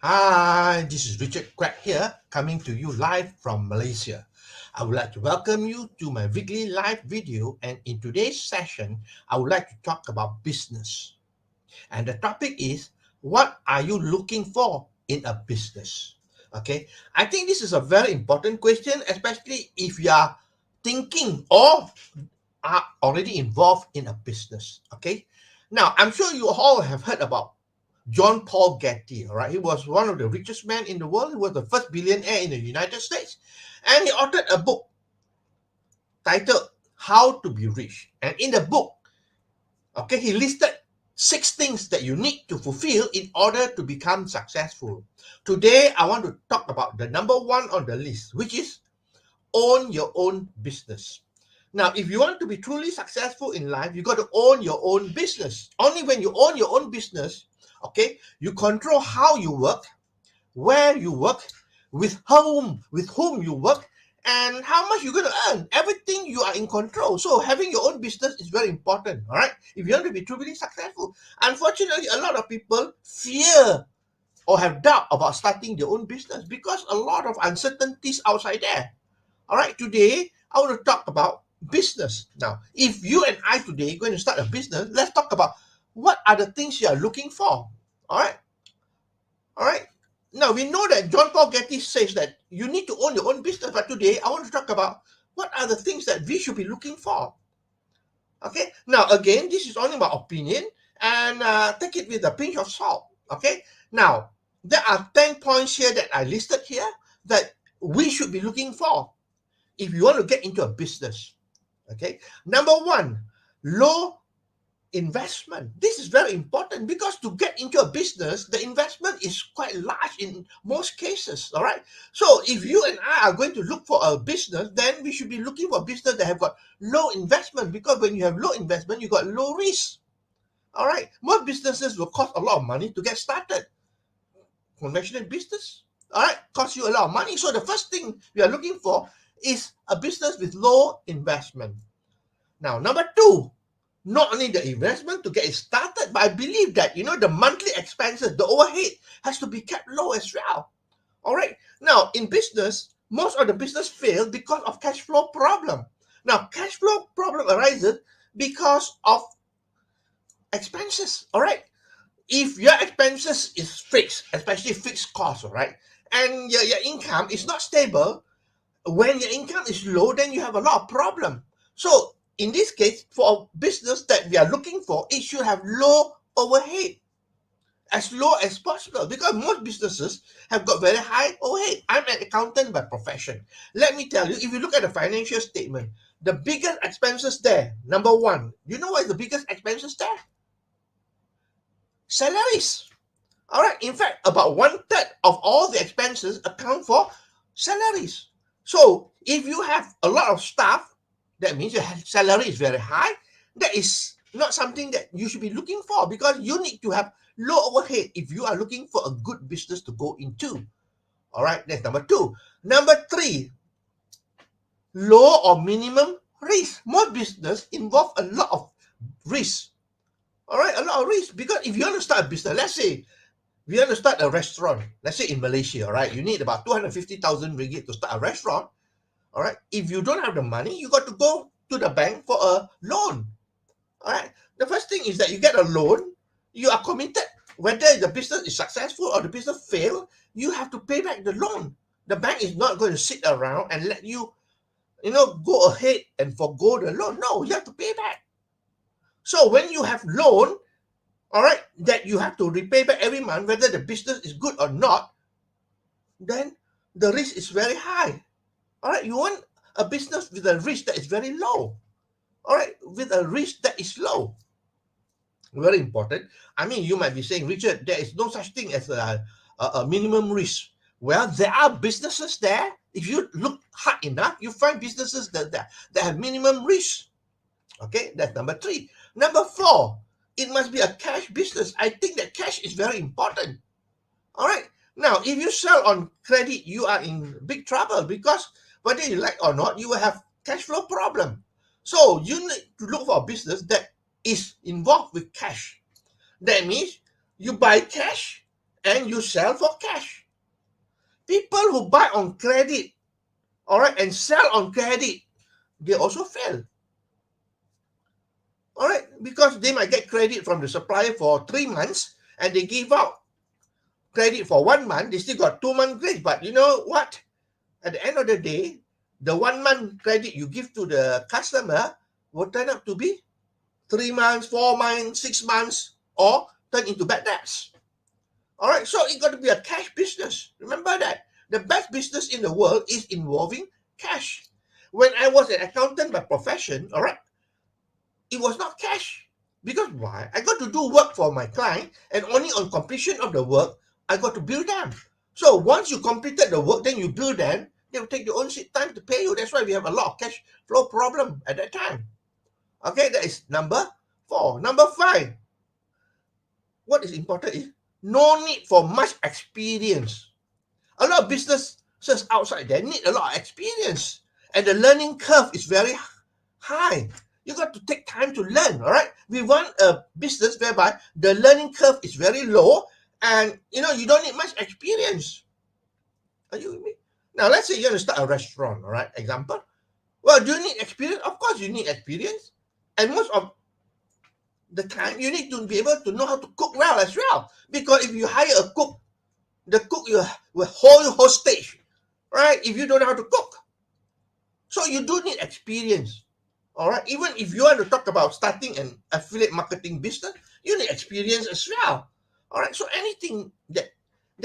Hi, this is Richard Quack here, coming to you live from Malaysia. I would like to welcome you to my weekly live video, and in today's session, I would like to talk about business. And the topic is, what are you looking for in a business? Okay, I think this is a very important question, especially if you are thinking or are already involved in a business. Okay, now I'm sure you all have heard about John Paul Getty. All right, he was one of the richest men in the world. He was the first billionaire in the United States, and he authored a book titled "How to Be Rich." And in the book, okay, he listed 6 things that you need to fulfill in order to become successful. Today, I want to talk about the number one on the list, which is own your own business. Now, if you want to be truly successful in life, you got to own your own business. Only when you own your own business, okay, you control how you work, where you work, with whom you work, and how much you're going to earn. Everything you are in control. So having your own business is very important. All right, if you want to be truly successful. Unfortunately, a lot of people fear or have doubt about starting their own business because a lot of uncertainties outside there. All right, today I want to talk about business. Now, if you and I today are going to start a business, let's talk about what are the things you are looking for. All right, all right. Now we know that John Paul Getty says that you need to own your own business, but today I want to talk about what are the things that we should be looking for. Okay. Now again, this is only my opinion, and take it with a pinch of salt. Okay. Now there are 10 points here that I listed here that we should be looking for if you want to get into a business. Okay. Number one, low investment. This is very important because to get into a business, the investment is quite large in most cases. All right. So if you and I are going to look for a business, then we should be looking for a business that have got low investment, because when you have low investment, you got low risk. All right. Most businesses will cost a lot of money to get started. Conventional business, all right, costs you a lot of money. So the first thing we are looking for is a business with low investment. Now, number two, not only the investment to get it started, but I believe that, the monthly expenses, the overhead has to be kept low as well. All right. Now, in business, most of the business fail because of cash flow problem. Now, cash flow problem arises because of expenses. All right. If your expenses is fixed, especially fixed costs, all right, and your income is not stable, when your income is low, then you have a lot of problem. So in this case, for a business that we are looking for, it should have low overhead, as low as possible, because most businesses have got very high overhead. I'm an accountant by profession. Let me tell you, if you look at the financial statement, the biggest expenses there, number one, you know what is the biggest expenses there? Salaries. All right. In fact, about 1/3 of all the expenses account for salaries. So if you have a lot of staff, that means your salary is very high. That is not something that you should be looking for, because you need to have low overhead if you are looking for a good business to go into. All right. That's number two. Number three, low or minimum risk. Most business involve a lot of risk. All right. A lot of risk, because if you want to start a business, let's say we want to start a restaurant, let's say in Malaysia, all right, you need about 250,000 ringgit to start a restaurant. All right. If you don't have the money, you got to go to the bank for a loan. All right. The first thing is that you get a loan, you are committed. Whether the business is successful or the business fail, you have to pay back the loan. The bank is not going to sit around and let you, go ahead and forgo the loan. No, you have to pay back. So when you have loan, all right, that you have to repay back every month, whether the business is good or not, then the risk is very high. All right, you want a business with a risk that is very low. All right, with a risk that is low. Very important. I mean, you might be saying, Richard, there is no such thing as a minimum risk. Well, there are businesses there. If you look hard enough, you find businesses that have minimum risk. Okay, that's number three. Number four, it must be a cash business. I think that cash is very important. All right. Now, if you sell on credit, you are in big trouble, because whether you like or not, you will have cash flow problem. So you need to look for a business that is involved with cash. That means you buy cash and you sell for cash. People who buy on credit, all right, and sell on credit, they also fail. All right, because they might get credit from the supplier for 3 months and they give out credit for 1 month, they still got 2 month grace. But you know what? At the end of the day, the 1 month credit you give to the customer will turn out to be 3 months, 4 months, 6 months, or turn into bad debts. All right, so it got to be a cash business. Remember that. The best business in the world is involving cash. When I was an accountant by profession, all right, it was not cash. Because why? I got to do work for my client, and only on completion of the work, I got to bill them. So once you completed the work, then you bill them, they will take their own time to pay you. That's why we have a lot of cash flow problem at that time. Okay, that is number 4. Number 5, what is important is no need for much experience. A lot of businesses outside there need a lot of experience, and the learning curve is very high. You got to take time to learn. All right, we want a business whereby the learning curve is very low, and you don't need much experience. Are you with me? Now let's say you're going to start a restaurant. All right, example. Well, do you need experience? Of course you need experience, and most of the time you need to be able to know how to cook well as well. Because if you hire a cook, the cook will hold you hostage, right? If you don't know how to cook, so you do need experience. All right, even if you want to talk about starting an affiliate marketing business, you need experience as well. All right, so anything that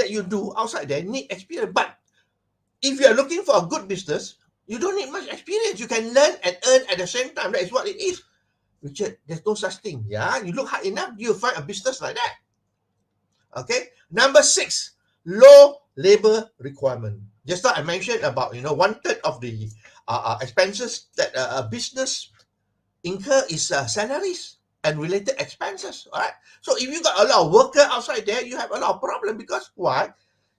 you do outside there need experience. But if you are looking for a good business, you don't need much experience. You can learn and earn at the same time. That is what it is. Richard, there's no such thing. Yeah, you look hard enough, you'll find a business like that. Okay. Number 6, low labor requirement. Just like I mentioned about 1/3 of the expenses that a business incur is salaries and related expenses. All right. So if you got a lot of worker outside there, you have a lot of problem. Because why?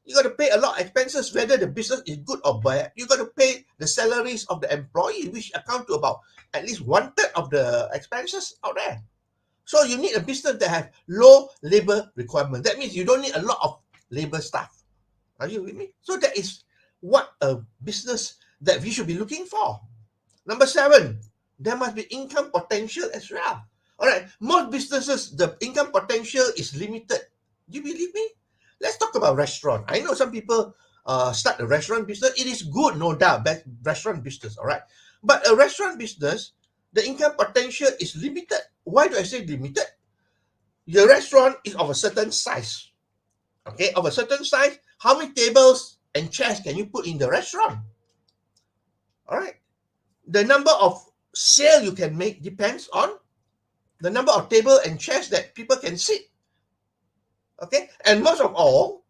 You got to pay a lot of expenses, whether the business is good or bad. You got to pay the salaries of the employee, which account to about at least 1/3 of the expenses out there. So you need a business that has low labor requirement. That means you don't need a lot of labor staff. Are you with me? So that is what a business that we should be looking for. Number 7, there must be income potential as well. All right, most businesses, the income potential is limited. Do you believe me? Let's talk about restaurant. I know some people start a restaurant business. It is good, no doubt, restaurant business, all right? But a restaurant business, the income potential is limited. Why do I say limited? Your restaurant is of a certain size. Okay, of a certain size, how many tables and chairs can you put in the restaurant? All right. The number of sale you can make depends on the number of table and chairs that people can sit. Okay, and most of all,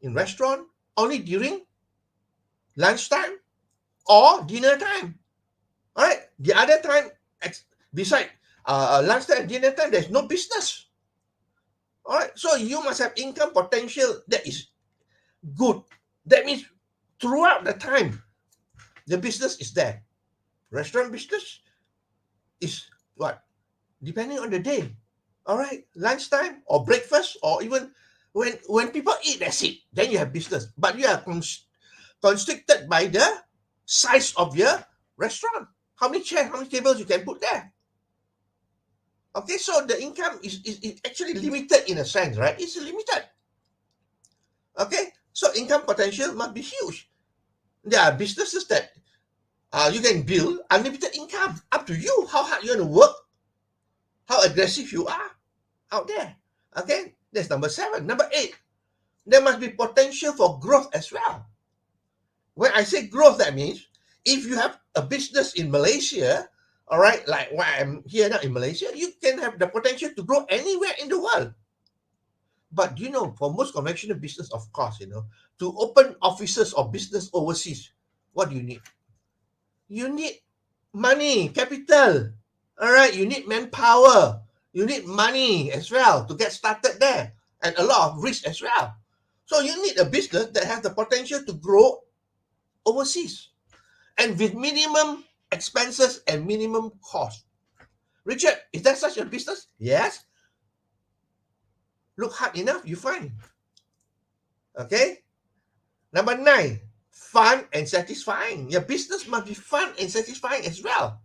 in restaurant, only during lunchtime or dinner time. All right, the other time, beside lunchtime and dinner time, there's no business. All right, so you must have income potential that is good. That means throughout the time, the business is there. Restaurant business is what? Depending on the day. All right, lunchtime or breakfast, or even when people eat, that's it. Then you have business. But you are constricted by the size of your restaurant. How many chairs, how many tables you can put there? Okay, so the income is actually limited in a sense, right? It's limited. Okay, so income potential must be huge. There are businesses that you can build unlimited income. Up to you how hard you want to work, how aggressive you are out there. Okay, that's number 7. Number 8, there must be potential for growth as well. When I say growth, that means if you have a business in Malaysia, all right, like why I'm here now in Malaysia, you can have the potential to grow anywhere in the world. But for most conventional business, of course, to open offices or business overseas, what do you need? You need money, capital. All right, you need manpower. You need money as well to get started there, and a lot of risk as well. So you need a business that has the potential to grow overseas and with minimum expenses and minimum cost. Richard, is that such a business? Yes. Look hard enough, you find. Okay. Number 9, fun and satisfying. Your business must be fun and satisfying as well.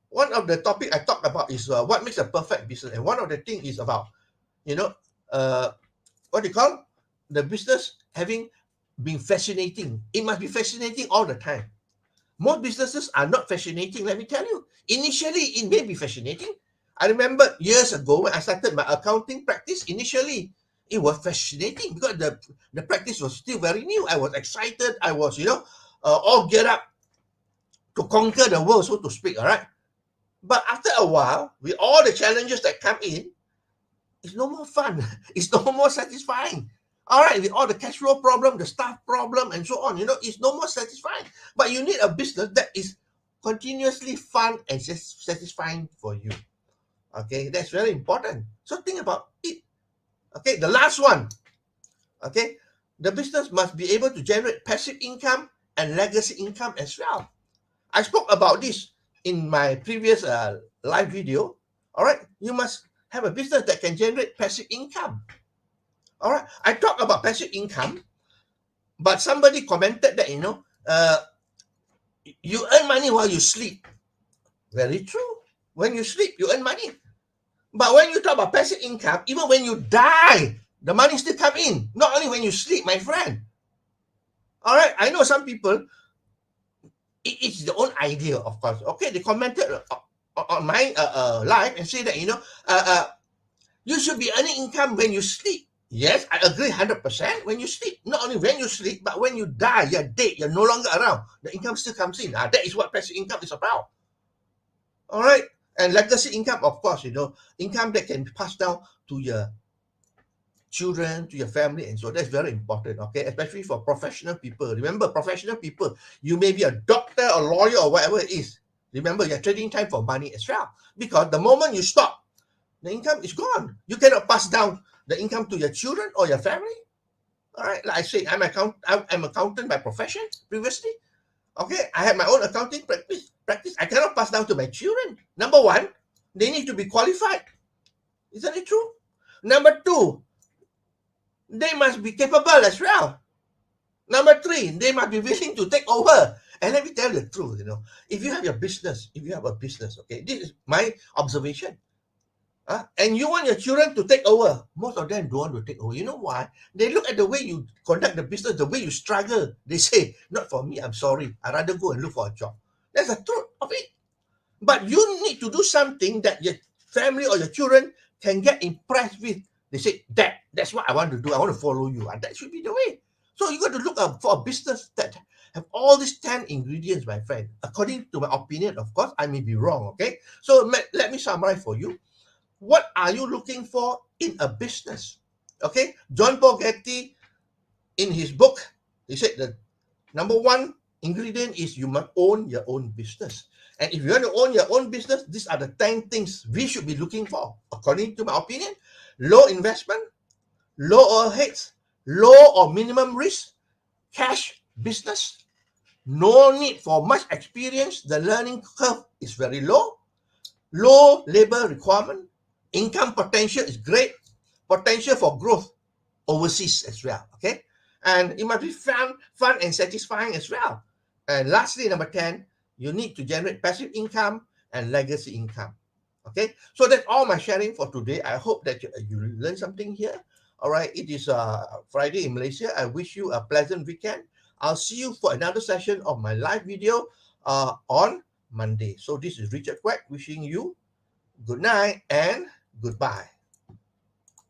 One of the topic I talked about is what makes a perfect business, and one of the thing is about, you know, what do you call the business having been fascinating. It must be fascinating all the time. Most businesses are not fascinating, let me tell you. Initially, it may be fascinating. I remember years ago when I started my accounting practice, initially, it was fascinating because the practice was still very new. I was excited. I was, all geared up to conquer the world, so to speak, all right? But after a while, with all the challenges that come in, it's no more fun. It's no more satisfying. All right, with all the cash flow problem, the staff problem, and so on, it's no more satisfying. But you need a business that is continuously fun and satisfying for you. Okay, that's very important. So think about it. Okay, the last one. Okay, the business must be able to generate passive income and legacy income as well. I spoke about this in my previous live video. All right, you must have a business that can generate passive income. All right, I talk about passive income, but somebody commented that you earn money while you sleep. Very true. When you sleep, you earn money. But when you talk about passive income, even when you die, the money still come in. Not only when you sleep, my friend. All right, I know some people. It's their own idea, of course. Okay, they commented on my live and say that you should be earning income when you sleep. Yes, I agree 100% when you sleep. Not only when you sleep, but when you die, you're dead, you're no longer around. The income still comes in. That is what passive income is about. All right. And legacy income, of course, income that can be passed down to your children, to your family, and so that's very important, okay? Especially for professional people. Remember, professional people, you may be a doctor, a lawyer, or whatever it is. Remember, you're trading time for money as well. Because the moment you stop, the income is gone. You cannot pass down the income to your children or your family. All right, like I say, I'm accountant by profession previously. Okay, I have my own accounting practice. I cannot pass down to my children. Number one, they need to be qualified. Isn't it true? Number two, they must be capable as well. Number three, they must be willing to take over. And let me tell you the truth, if you have a business, okay, this is my observation. And you want your children to take over. Most of them don't want to take over. You know why? They look at the way you conduct the business, the way you struggle. They say, not for me, I'm sorry. I'd rather go and look for a job. That's the truth of it. But you need to do something that your family or your children can get impressed with. They say, that's what I want to do. I want to follow you. And that should be the way. So you got to look up for a business that have all these 10 ingredients, my friend. According to my opinion, of course, I may be wrong, okay? So let me summarize for you. What are you looking for in a business? Okay, John Paul Getty, in his book, he said the number one ingredient is you must own your own business. And if you want to own your own business, these are the 10 things we should be looking for. According to my opinion, low investment, low overheads, low or minimum risk, cash business, no need for much experience, the learning curve is very low, low labor requirement, income potential is great, potential for growth overseas as well, okay? And it must be fun and satisfying as well. And lastly, number 10, you need to generate passive income and legacy income, okay? So that's all my sharing for today. I hope that you learned something here. All right, it is Friday in Malaysia. I wish you a pleasant weekend. I'll see you for another session of my live video on Monday. So this is Richard Quack wishing you good night and goodbye.